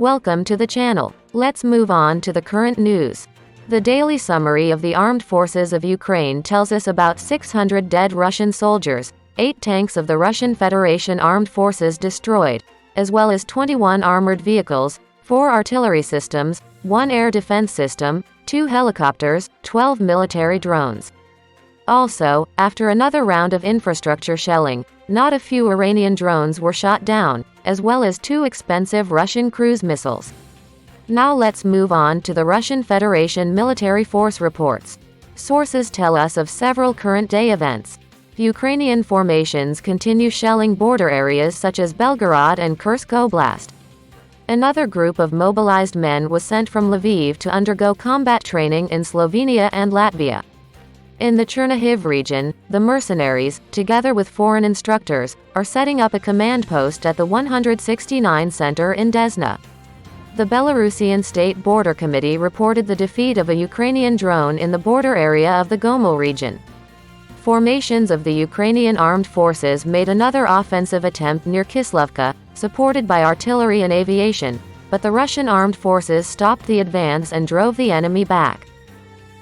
Welcome to the channel. Let's move on to the current news. The daily summary of the armed forces of Ukraine tells us about 600 dead Russian soldiers, 8 tanks of the Russian Federation armed forces destroyed, as well as 21 armored vehicles, 4 artillery systems, 1 air defense system, 2 helicopters, 12 military drones. Also, after another round of infrastructure shelling, not a few Iranian drones were shot down, as well as 2 expensive Russian cruise missiles. Now let's move on to the Russian Federation military force reports. Sources tell us of several current-day events. Ukrainian formations continue shelling border areas such as Belgorod and Kursk Oblast. Another group of mobilized men was sent from Lviv to undergo combat training in Slovenia and Latvia. In the Chernihiv region, the mercenaries, together with foreign instructors, are setting up a command post at the 169 Center in Desna. The Belarusian State Border Committee reported the defeat of a Ukrainian drone in the border area of the Gomel region. Formations of the Ukrainian armed forces made another offensive attempt near Kislovka, supported by artillery and aviation, but the Russian armed forces stopped the advance and drove the enemy back.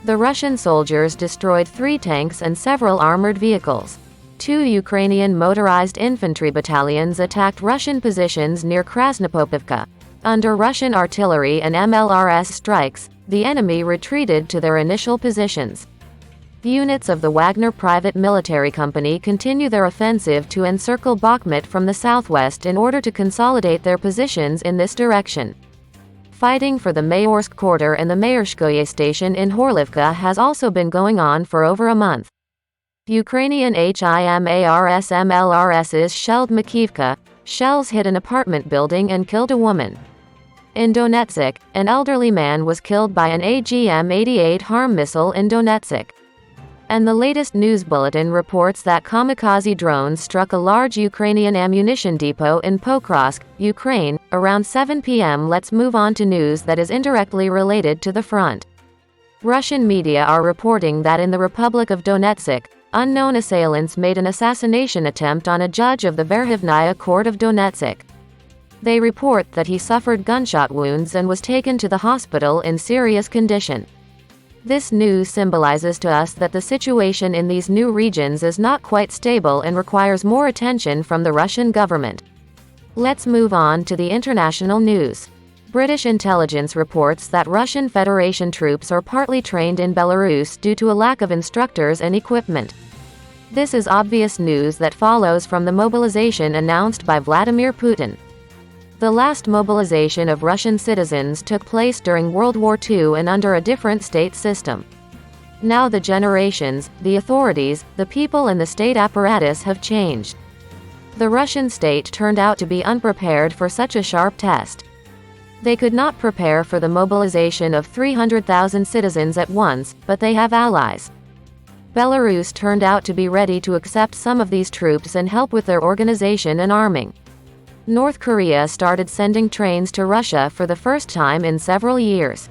The Russian soldiers destroyed 3 tanks and several armored vehicles. 2 Ukrainian motorized infantry battalions attacked Russian positions near Krasnopopivka. Under Russian artillery and MLRS strikes, the enemy retreated to their initial positions. Units of the Wagner private military company continue their offensive to encircle Bakhmut from the southwest in order to consolidate their positions in this direction. Fighting for the Mayorsk quarter and the Mayorskoye station in Horlivka has also been going on for over a month. Ukrainian HIMARS MLRSs shelled Makivka. Shells hit an apartment building and killed a woman. In Donetsk, an elderly man was killed by an AGM-88 HARM missile in Donetsk. And the latest news bulletin reports that kamikaze drones struck a large Ukrainian ammunition depot in Pokrovsk, Ukraine, around 7 p.m. Let's move on to news that is indirectly related to the front. Russian media are reporting that in the Republic of Donetsk, unknown assailants made an assassination attempt on a judge of the Verkhovnaya Court of Donetsk. They report that he suffered gunshot wounds and was taken to the hospital in serious condition. This news symbolizes to us that the situation in these new regions is not quite stable and requires more attention from the Russian government. Let's move on to the international news. British intelligence reports that Russian Federation troops are partly trained in Belarus due to a lack of instructors and equipment. This is obvious news that follows from the mobilization announced by Vladimir Putin. The last mobilization of Russian citizens took place during World War II and under a different state system. Now the generations, the authorities, the people and the state apparatus have changed. The Russian state turned out to be unprepared for such a sharp test. They could not prepare for the mobilization of 300,000 citizens at once, but they have allies. Belarus turned out to be ready to accept some of these troops and help with their organization and arming. North Korea started sending trains to Russia for the first time in several years.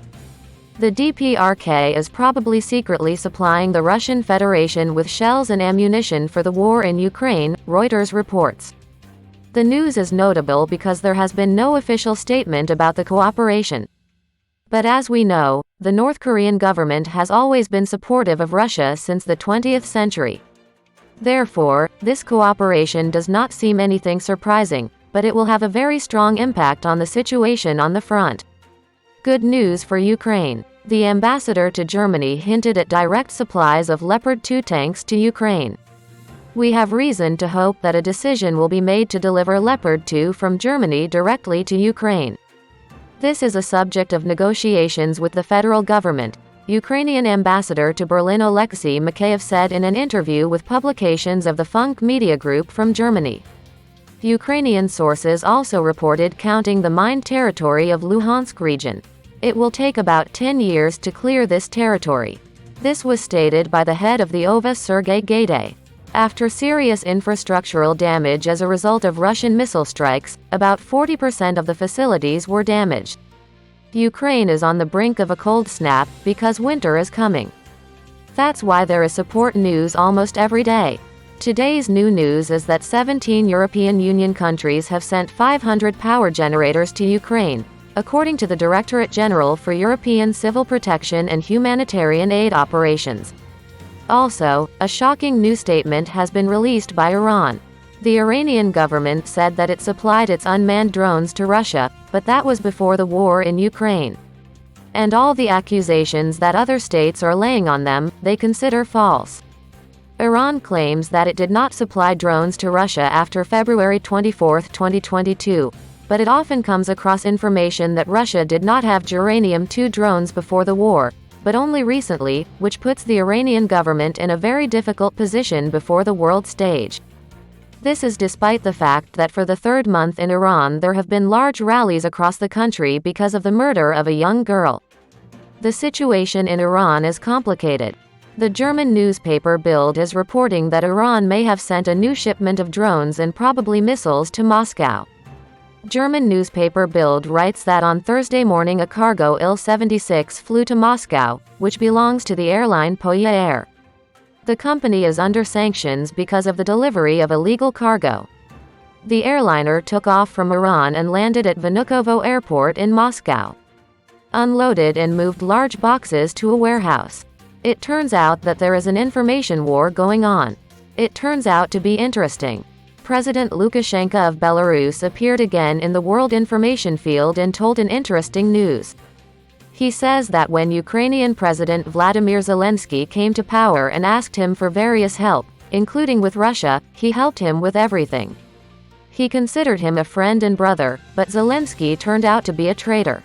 The DPRK is probably secretly supplying the Russian Federation with shells and ammunition for the war in Ukraine, Reuters reports. The news is notable because there has been no official statement about the cooperation. But as we know, the North Korean government has always been supportive of Russia since the 20th century. Therefore, this cooperation does not seem anything surprising, but it will have a very strong impact on the situation on the front. Good news for Ukraine. The ambassador to Germany hinted at direct supplies of Leopard 2 tanks to Ukraine. We have reason to hope that a decision will be made to deliver Leopard 2 from Germany directly to Ukraine. This is a subject of negotiations with the federal government, Ukrainian ambassador to Berlin Alexei Mikheyev said in an interview with publications of the Funk Media Group from Germany. Ukrainian sources also reported counting the mined territory of Luhansk region. It will take about 10 years to clear this territory. This was stated by the head of the OVA Sergei Gaiday. After serious infrastructural damage as a result of Russian missile strikes, about 40% of the facilities were damaged. Ukraine is on the brink of a cold snap because winter is coming. That's why there is support news almost every day. Today's new news is that 17 European Union countries have sent 500 power generators to Ukraine, according to the Directorate General for European Civil Protection and Humanitarian Aid Operations. Also, a shocking new statement has been released by Iran. The Iranian government said that it supplied its unmanned drones to Russia, but that was before the war in Ukraine. And all the accusations that other states are laying on them, they consider false. Iran claims that it did not supply drones to Russia after February 24, 2022, but it often comes across information that Russia did not have uranium-2 drones before the war, but only recently, which puts the Iranian government in a very difficult position before the world stage. This is despite the fact that for the third month in Iran there have been large rallies across the country because of the murder of a young girl. The situation in Iran is complicated. The German newspaper Bild is reporting that Iran may have sent a new shipment of drones and probably missiles to Moscow. German newspaper Bild writes that on Thursday morning a cargo Il-76 flew to Moscow, which belongs to the airline Poya Air. The company is under sanctions because of the delivery of illegal cargo. The airliner took off from Iran and landed at Vnukovo Airport in Moscow. Unloaded and moved large boxes to a warehouse. It turns out that there is an information war going on. It turns out to be interesting. President Lukashenko of Belarus appeared again in the world information field and told an interesting news. He says that when Ukrainian President Vladimir Zelensky came to power and asked him for various help, including with Russia, he helped him with everything. He considered him a friend and brother, but Zelensky turned out to be a traitor.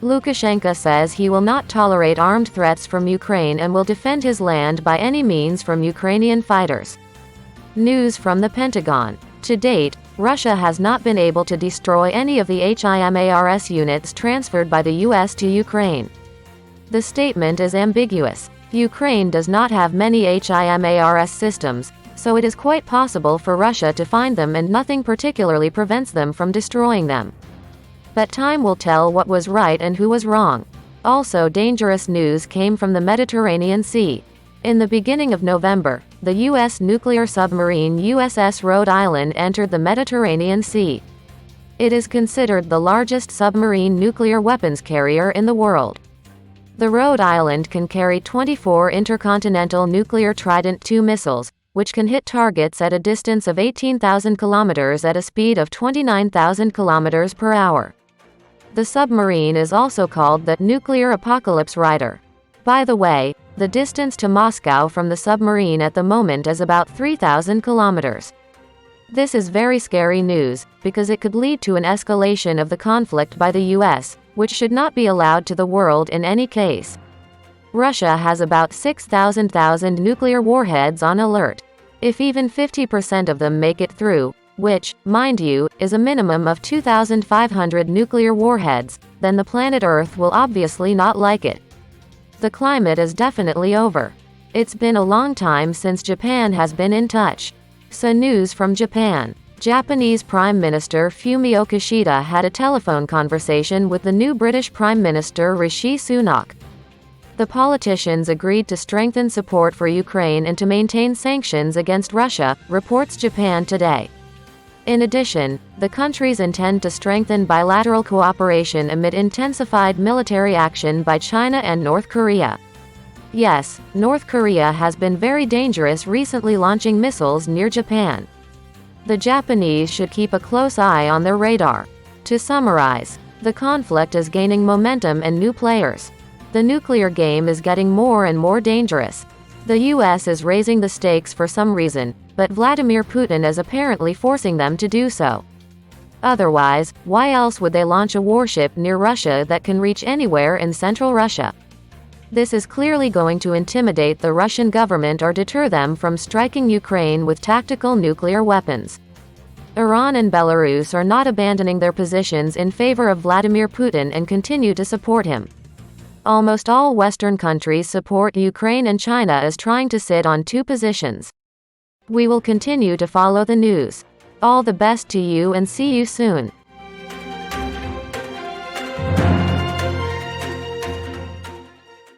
Lukashenko says he will not tolerate armed threats from Ukraine and will defend his land by any means from Ukrainian fighters. News from the Pentagon. To date, Russia has not been able to destroy any of the HIMARS units transferred by the US to Ukraine. The statement is ambiguous. Ukraine does not have many HIMARS systems, so it is quite possible for Russia to find them and nothing particularly prevents them from destroying them. But time will tell what was right and who was wrong. Also, dangerous news came from the Mediterranean Sea. In the beginning of November, the U.S. nuclear submarine USS Rhode Island entered the Mediterranean Sea. It is considered the largest submarine nuclear weapons carrier in the world. The Rhode Island can carry 24 intercontinental nuclear Trident II missiles, which can hit targets at a distance of 18,000 kilometers at a speed of 29,000 kilometers per hour. The submarine is also called the Nuclear Apocalypse Rider. By the way, the distance to Moscow from the submarine at the moment is about 3,000 kilometers. This is very scary news, because it could lead to an escalation of the conflict by the US, which should not be allowed to the world in any case. Russia has about 6,000 nuclear warheads on alert. If even 50% of them make it through, which, mind you, is a minimum of 2,500 nuclear warheads, then the planet Earth will obviously not like it. The climate is definitely over. It's been a long time since Japan has been in touch. So news from Japan. Japanese Prime Minister Fumio Kishida had a telephone conversation with the new British Prime Minister Rishi Sunak. The politicians agreed to strengthen support for Ukraine and to maintain sanctions against Russia, reports Japan Today. In addition, the countries intend to strengthen bilateral cooperation amid intensified military action by China and North Korea. Yes, North Korea has been very dangerous recently, launching missiles near Japan. The Japanese should keep a close eye on their radar. To summarize, the conflict is gaining momentum and new players. The nuclear game is getting more and more dangerous. The US is raising the stakes for some reason, but Vladimir Putin is apparently forcing them to do so. Otherwise, why else would they launch a warship near Russia that can reach anywhere in central Russia? This is clearly going to intimidate the Russian government or deter them from striking Ukraine with tactical nuclear weapons. Iran and Belarus are not abandoning their positions in favor of Vladimir Putin and continue to support him. Almost all Western countries support Ukraine, and China is trying to sit on two positions. We will continue to follow the news. All the best to you and see you soon.